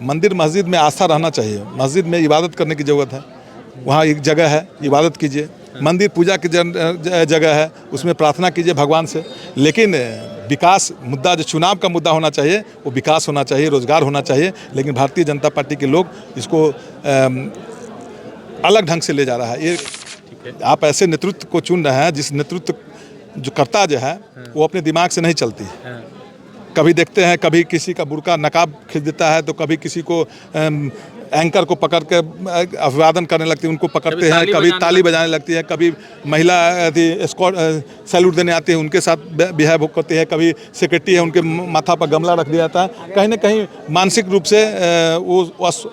मंदिर मस्जिद में आस्था रहना चाहिए। मस्जिद में इबादत करने की ज़रूरत है, वहाँ एक जगह है, इबादत कीजिए। मंदिर पूजा की जगह है, उसमें प्रार्थना कीजिए भगवान से। लेकिन विकास मुद्दा जो चुनाव का मुद्दा होना चाहिए वो विकास होना चाहिए, रोजगार होना चाहिए। लेकिन भारतीय जनता पार्टी के लोग इसको अलग ढंग से ले जा रहा है। ये आप ऐसे नेतृत्व को चुन रहे हैं जिस नेतृत्व जो करता जो है वो अपने दिमाग से नहीं चलती है। कभी देखते हैं, कभी किसी का बुर्का नकाब खींच देता है, तो कभी किसी को एंकर को पकड़ के अभिवादन करने लगती है, उनको पकड़ते हैं, कभी ताली बजाने लगती है, कभी महिला सैल्यूट देने आती है उनके साथ बिहेव करती है, कभी सेक्रेटरी है उनके माथा पर गमला रख दिया जाता है। कहीं ना कहीं मानसिक रूप से वो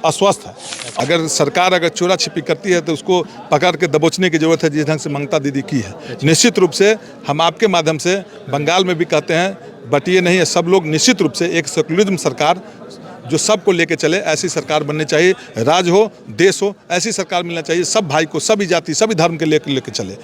अस्वस्थ है। अगर सरकार अगर चोरा छिपी करती है तो उसको पकड़ के दबोचने की जरूरत है, जिस ढंग से ममता दीदी की है। निश्चित रूप से हम आपके माध्यम से बंगाल में भी कहते हैं, बटिए नहीं है, सब लोग निश्चित रूप से एक सेकुलरिज्म सरकार जो सबको लेके चले, ऐसी सरकार बननी चाहिए। राज हो, देश हो, ऐसी सरकार मिलना चाहिए। सब भाई को, सभी जाति, सभी धर्म के लेके चले।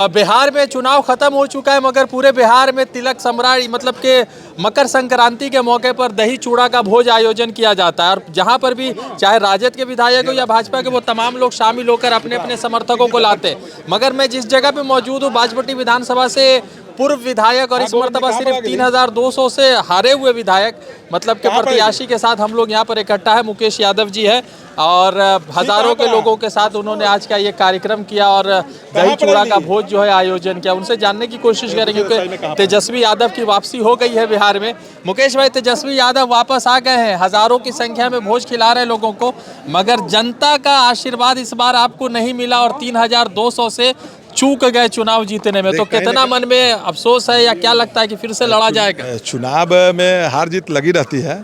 बिहार में चुनाव खत्म हो चुका है, मगर पूरे बिहार में तिलक सम्राट मतलब के मकर संक्रांति के मौके पर दही चूड़ा का भोज आयोजन किया जाता है। और जहां पर भी चाहे राजद के विधायक हो या भाजपा के, वो तमाम लोग शामिल होकर अपने अपने समर्थकों को लाते। मगर मैं जिस जगह पे मौजूद हूँ, बाजपट्टी विधानसभा से पूर्व विधायक और इस मरतबा सिर्फ 3200 से हारे हुए विधायक मतलब के प्रत्याशी के साथ हम लोग यहाँ पर इकट्ठा है। मुकेश यादव जी है और हजारों के लोगों के साथ उन्होंने आज का ये कार्यक्रम किया और दही चूड़ा का भोज जो है आयोजन किया। उनसे जानने की कोशिश करेंगे क्योंकि तेजस्वी यादव की वापसी हो गई है बिहार में। मुकेश भाई, तेजस्वी यादव वापस आ गए हैं, हजारों की संख्या में भोज खिला रहे लोगों को, मगर जनता का आशीर्वाद इस बार आपको नहीं मिला और 3200 से चूक गए चुनाव जीतने में। तो कितना मन में अफसोस है या क्या लगता है कि फिर से लड़ा जाएगा? चुनाव में हार जीत लगी रहती है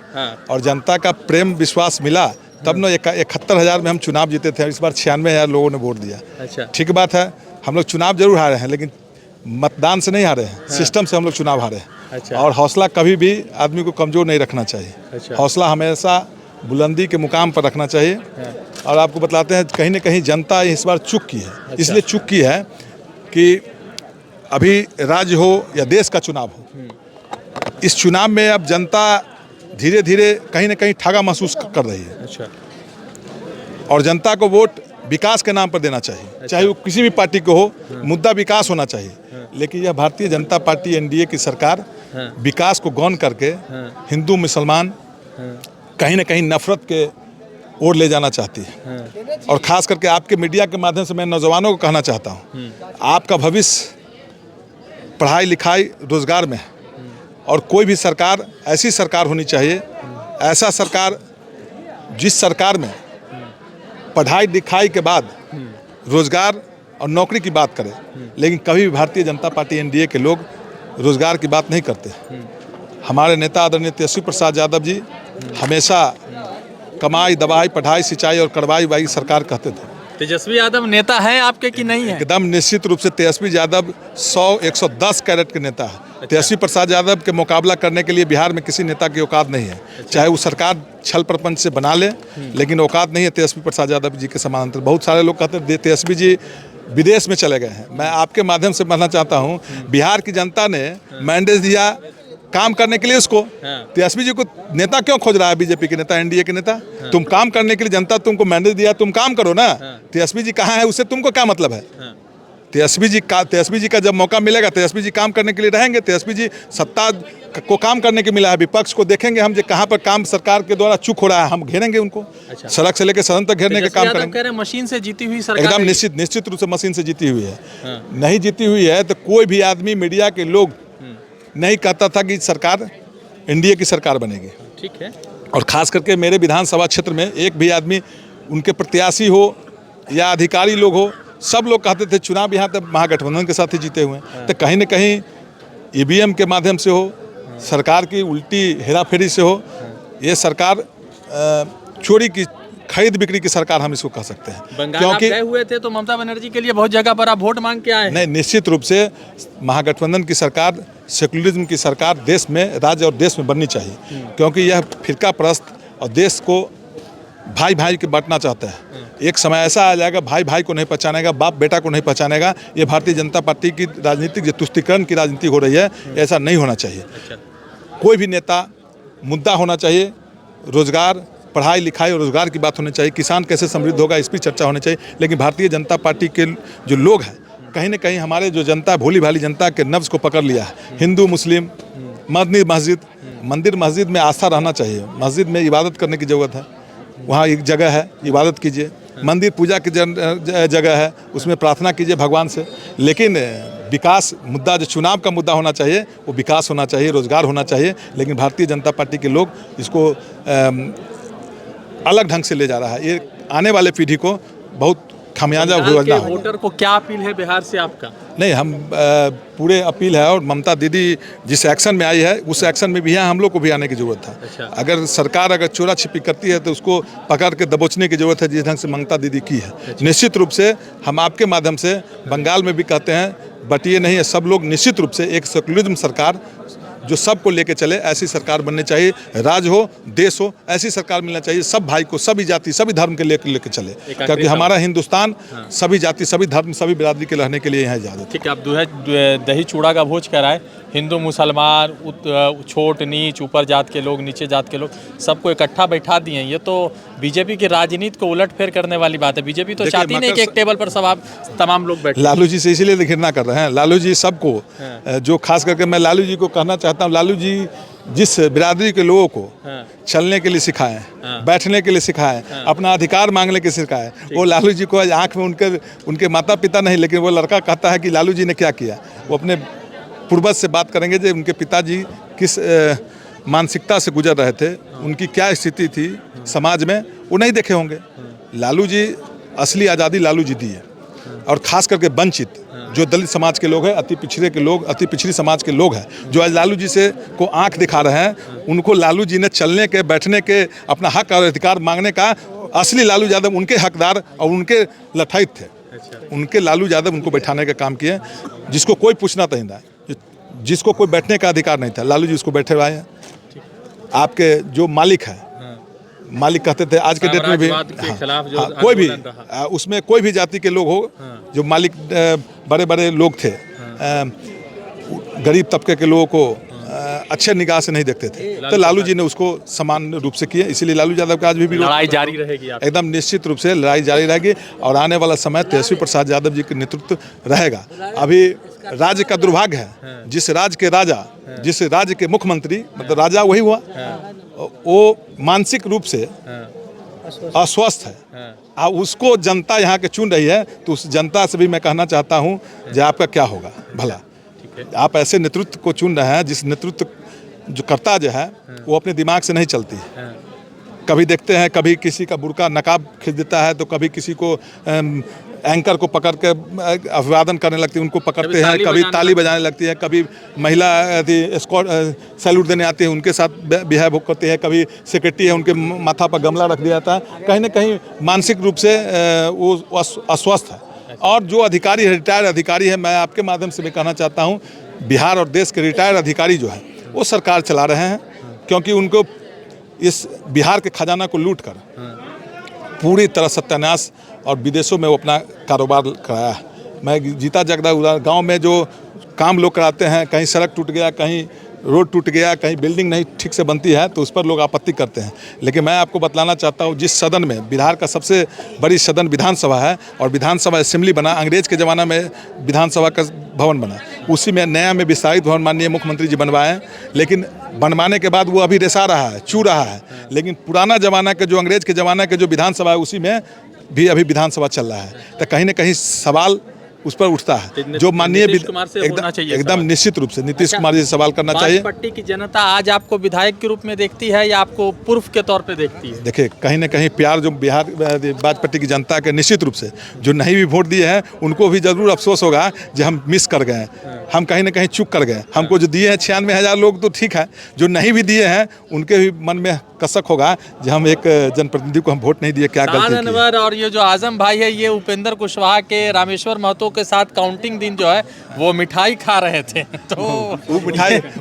और जनता का प्रेम विश्वास मिला तब न 71,000 में हम चुनाव जीते थे। इस बार 96,000 लोगों ने वोट दिया। अच्छा, ठीक बात है, हम लोग चुनाव जरूर हारे हैं, लेकिन मतदान से नहीं हारे हैं, सिस्टम से हम लोग चुनाव हारे हैं। अच्छा। और हौसला कभी भी आदमी को कमजोर नहीं रखना चाहिए। अच्छा। हौसला हमेशा बुलंदी के मुकाम पर रखना चाहिए। और आपको बताते हैं, कहीं ना कहीं जनता इस बार चूक की है। अच्छा। इसलिए चूक की है कि अभी राज्य हो या देश का चुनाव हो, इस चुनाव में अब जनता धीरे धीरे कहीं ना कहीं ठगा महसूस कर रही है। अच्छा। और जनता को वोट विकास के नाम पर देना चाहिए। अच्छा। चाहे वो किसी भी पार्टी को हो, मुद्दा विकास होना चाहिए। लेकिन यह भारतीय जनता पार्टी एनडीए की सरकार विकास को गौन करके हिंदू मुसलमान कहीं ना कहीं नफरत के ओर ले जाना चाहती है। और खास करके आपके मीडिया के माध्यम से मैं नौजवानों को कहना चाहता हूँ, आपका भविष्य पढ़ाई लिखाई रोजगार में है। और कोई भी सरकार ऐसी सरकार होनी चाहिए, ऐसा सरकार जिस सरकार में पढ़ाई लिखाई के बाद रोजगार और नौकरी की बात करे। लेकिन कभी भी भारतीय जनता पार्टी एनडीए के लोग रोजगार की बात नहीं करते। हमारे नेता आदरणीय तेजस्वी प्रसाद यादव जी हमेशा कमाई, दवाई, पढ़ाई, सिंचाई और करवाई वाई सरकार कहते थे। तेजस्वी यादव नेता है आपके कि नहीं है? एकदम निश्चित रूप से तेजस्वी यादव 100-110 कैरेट के नेता है। अच्छा। तेजस्वी प्रसाद यादव के मुकाबला करने के लिए बिहार में किसी नेता की औकात नहीं है। अच्छा। चाहे वो सरकार छल प्रपंच से बना ले, लेकिन औकात नहीं है तेजस्वी प्रसाद यादव जी के समानांतर। बहुत सारे लोग कहते हैं तेजस्वी जी विदेश में चले गए हैं। मैं आपके माध्यम से कहना चाहता हूँ, बिहार की जनता ने मैंडेट दिया काम करने के लिए उसको। तेजस्वी जी को नेता क्यों खोज रहा है बीजेपी के नेता, एनडीए के नेता? तुम काम करने के लिए, जनता तुमको मैंडेट दिया, तुम काम करो ना। तेजस्वी जी कहाँ है, उससे तुमको क्या मतलब है? तेजस्वी जी का जब मौका मिलेगा तेजस्वी जी काम करने के लिए रहेंगे। तेजस्वी जी सत्ता को काम करने के मिला है, विपक्ष को देखेंगे हम जो कहाँ पर काम सरकार के द्वारा चूक हो रहा है, हम घेरेंगे उनको। अच्छा। सड़क से लेकर सदन तक घेरने का काम करेंगे। मशीन से जीती हुई सरकार एकदम निश्चित रूप से मशीन से जीती हुई है। नहीं जीती हुई है तो कोई भी आदमी, मीडिया के लोग नहीं कहता था कि सरकार एनडीए की सरकार बनेगी। ठीक है। और खास करके मेरे विधानसभा क्षेत्र में एक भी आदमी, उनके प्रत्याशी हो या अधिकारी लोग हो, सब लोग कहते थे चुनाव यहाँ तक महागठबंधन के साथ ही जीते हुए हैं। तो कहीं न कहीं ईवीएम के माध्यम से हो, सरकार की उल्टी हेराफेरी से हो, ये सरकार चोरी की, खरीद बिक्री की सरकार हम इसको कह सकते हैं। बंगाल आप गए हुए थे तो ममता बनर्जी के लिए बहुत जगह पर आप वोट मांग के आए हैं। नहीं, निश्चित रूप से महागठबंधन की सरकार, सेकुलरिज्म की सरकार देश में, राज्य और देश में बननी चाहिए। क्योंकि यह फिरका परस्त और देश को भाई भाई के बांटना चाहता है। एक समय ऐसा आ जाएगा भाई भाई को नहीं पहचानेगा, बाप बेटा को नहीं पहचानेगा। ये भारतीय जनता पार्टी की राजनीतिक जो तुष्टीकरण की राजनीति हो रही है, ऐसा नहीं होना चाहिए। कोई भी नेता मुद्दा होना चाहिए रोजगार, पढ़ाई लिखाई और रोजगार की बात होनी चाहिए। किसान कैसे समृद्ध होगा इस पर चर्चा होनी चाहिए। लेकिन भारतीय जनता पार्टी के जो लोग हैं कहीं ना कहीं हमारे जो जनता, भोली भाली जनता के नब्ज को पकड़ लिया है। हिंदू मुस्लिम, मंदिर मस्जिद में आस्था रहना चाहिए। मस्जिद में इबादत करने की ज़रूरत है, वहाँ एक जगह है, इबादत कीजिए। मंदिर पूजा की जगह है, उसमें प्रार्थना कीजिए भगवान से। लेकिन विकास मुद्दा जो चुनाव का मुद्दा होना चाहिए वो विकास होना चाहिए, रोजगार होना चाहिए। लेकिन भारतीय जनता पार्टी के लोग इसको अलग ढंग से ले जा रहा है। ये आने वाले पीढ़ी को बहुत खामियाजा भुगतना होगा। वोटर को क्या अपील है बिहार से आपका? नहीं, हम पूरे अपील है। और ममता दीदी जिस एक्शन में आई है उस एक्शन में भी यहाँ हम लोग को भी आने की ज़रूरत है। अच्छा। अगर सरकार अगर चोरा छिपी करती है तो उसको पकड़ के दबोचने की ज़रूरत है, जिस ढंग से ममता दीदी की है। अच्छा। निश्चित रूप से हम आपके माध्यम से बंगाल में भी कहते हैं, बटिए नहीं है, सब लोग निश्चित रूप से एक सेकुलरिज्म सरकार जो सबको लेके चले, ऐसी सरकार बननी चाहिए। राज हो, देश हो, ऐसी सरकार मिलना चाहिए। सब भाई को, सभी जाति, सभी धर्म के लेके चले, क्योंकि हमारा हिंदुस्तान सभी जाति, सभी धर्म, सभी बिरादरी के रहने के लिए यहाँ इजाजत। ठीक है, आप दही चूड़ा का भोज कराए। हिंदू मुसलमान, छोट नीच, ऊपर जात के लोग, नीचे जात के लोग, सबको इकट्ठा बैठा दिए। ये तो बीजेपी की राजनीति को उलटफेर करने वाली बात है। बीजेपी तो चाहती नहीं कि एक टेबल पर सब तमाम लोग बैठे। लालू जी से इसीलिए घृणा कर रहे हैं। लालू जी सबको, जो खास करके मैं लालू जी को कहना चाहता हूँ, लालू जी जिस बिरादरी के लोगों को चलने के लिए सिखाएं, बैठने के लिए सिखाएं, अपना अधिकार मांगने के सिखाएं, वो लालू जी को आँख में उनके माता पिता नहीं, लेकिन वो लड़का कहता है कि लालू जी ने क्या किया। वो अपने पूर्वज से बात करेंगे जो उनके पिताजी किस मानसिकता से गुजर रहे थे, उनकी क्या स्थिति थी समाज में, वो नहीं देखे होंगे। लालू जी असली आज़ादी लालू जी दी है। और ख़ास करके वंचित जो दलित समाज के लोग हैं, अति पिछड़े के लोग, अति पिछड़ी समाज के लोग हैं, जो आज लालू जी से को आंख दिखा रहे हैं, उनको लालू जी ने चलने के, बैठने के, अपना हक और अधिकार मांगने का, असली लालू यादव उनके हकदार और उनके लठाइत थे। उनके लालू यादव उनको बैठाने का काम किए, जिसको कोई पूछना नहीं था, जिसको कोई बैठने का अधिकार नहीं था, लालू जी उसको बैठे हुए हैं। आपके जो मालिक है, मालिक कहते थे, आज के डेट में भी कोई भी उसमें कोई भी जाति के लोग हो, जो मालिक बड़े बड़े लोग थे, गरीब तबके के लोगों को अच्छे निगाह से नहीं देखते थे, तो लालू जी ने उसको समान रूप से किए। इसीलिए लालू यादव का आज भी लड़ाई जारी रहेगी, एकदम निश्चित रूप से लड़ाई जारी रहेगी। और आने वाला समय तेजस्वी प्रसाद यादव जी के नेतृत्व रहेगा। अभी राज्य का दुर्भाग्य है, जिस राज्य के राजा, जिस राज्य के मुख्यमंत्री, मतलब राजा वही हुआ, वो मानसिक रूप से अस्वस्थ है। उसको जनता यहाँ के चुन रही है, तो उस जनता से भी मैं कहना चाहता हूँ कि आपका क्या होगा भला। आप ऐसे नेतृत्व को चुन रहे हैं जिस नेतृत्व जो करता जो है वो अपने दिमाग से नहीं चलती है। कभी देखते हैं, कभी किसी का बुर्का नकाब खींच देता है, तो कभी किसी को एंकर को पकड़ के अभिवादन करने लगती है, उनको पकड़ते हैं, कभी ताली बजाने लगती है, कभी महिला स्कॉट सैल्यूट देने आती है, उनके साथ बिहेव करते हैं, कभी सेक्रेटरी है, उनके माथा पर गमला रख दिया जाता है। कहीं ना कहीं मानसिक रूप से वो अस्वस्थ है। और जो अधिकारी है, रिटायर्ड अधिकारी है, मैं आपके माध्यम से भी कहना चाहता हूँ, बिहार और देश के रिटायर्ड अधिकारी जो है वो सरकार चला रहे हैं, क्योंकि उनको इस बिहार के खजाना को लूट कर पूरी तरह सत्यानाश और विदेशों में वो अपना कारोबार कराया है। मैं जीता जागता उदाहरण, गांव में जो काम लोग कराते हैं, कहीं सड़क टूट गया, कहीं रोड टूट गया, कहीं बिल्डिंग नहीं ठीक से बनती है, तो उस पर लोग आपत्ति करते हैं। लेकिन मैं आपको बतलाना चाहता हूँ, जिस सदन में, बिहार का सबसे बड़ी सदन विधानसभा है, और विधानसभा असेंबली बना, अंग्रेज के ज़माना में विधानसभा का भवन बना, उसी में नया में विस्तारित भवन माननीय मुख्यमंत्री जी बनवाए हैं। लेकिन बनवाने के बाद वो अभी रेसा रहा है, चू रहा है। लेकिन पुराना ज़माना के जो अंग्रेज के ज़माना के जो विधानसभा है, उसी में भी अभी विधानसभा चल रहा है। तो कहीं ना कहीं सवाल उस पर उठता है, जो माननीय एकदम निश्चित रूप से नीतीश कुमार जी से सवाल करना चाहिए। पट्टी की जनता आज आपको विधायक के रूप में देखती है या आपको पूर्व के तौर पे देखती है? देखिए, कहीं ना कहीं प्यार जो बिहार बाजपट्टी की जनता के, निश्चित रूप से जो नहीं भी वोट दिए हैं उनको भी जरूर अफसोस होगा कि हम मिस कर गए, हम कहीं ना कहीं चूक कर गए। हमको जो दिए हैं 96,000 लोग तो ठीक है, जो नहीं भी दिए हैं उनके भी मन में कसक होगा कि हम एक जनप्रतिनिधि को हम वोट नहीं दिए, क्या गलती की। अनवर और ये जो आजम भाई है, ये उपेंद्र कुशवाहा के रामेश्वर महतो के साथ काउंटिंग दिन जो है वो मिठाई खा रहे थे, तो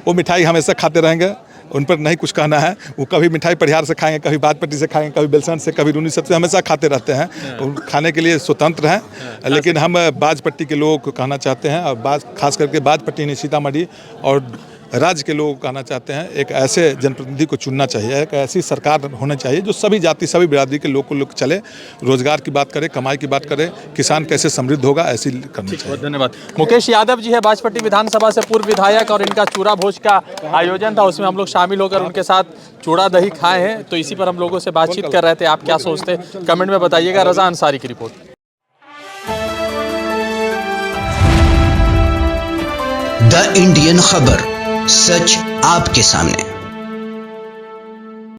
वो मिठाई हमेशा खाते रहेंगे, उन पर नहीं कुछ कहना है। वो कभी मिठाई परिहार से खाएंगे, कभी बाजपट्टी से खाएंगे, कभी बेलसन से, कभी रूनी से, हमेशा खाते रहते हैं। खाने के लिए स्वतंत्र हैं। लेकिन हम बाजपट्टी के लोगों को कहना चाहते हैं, और खास करके बाजपट्टी ने सीतामढ़ी और राज्य के लोगों को कहना चाहते हैं, एक ऐसे जनप्रतिनिधि को चुनना चाहिए, एक ऐसी सरकार होनी चाहिए जो सभी जाति सभी बिरादरी के लोग को लोग चले, रोजगार की बात करे, कमाई की बात करे, किसान कैसे समृद्ध होगा, ऐसी करनी चाहिए। बहुत धन्यवाद। मुकेश यादव जी है बाजपट्टी विधानसभा से पूर्व विधायक, और इनका चूड़ा भोज का आयोजन था, उसमें हम लोग शामिल होकर उनके साथ चूड़ा दही खाए हैं। तो इसी पर हम लोगों से बातचीत कर रहे थे। आप क्या सोचते हैं कमेंट में बताइएगा। रजा अंसारी की रिपोर्ट। द इंडियन खबर, सच आपके सामने।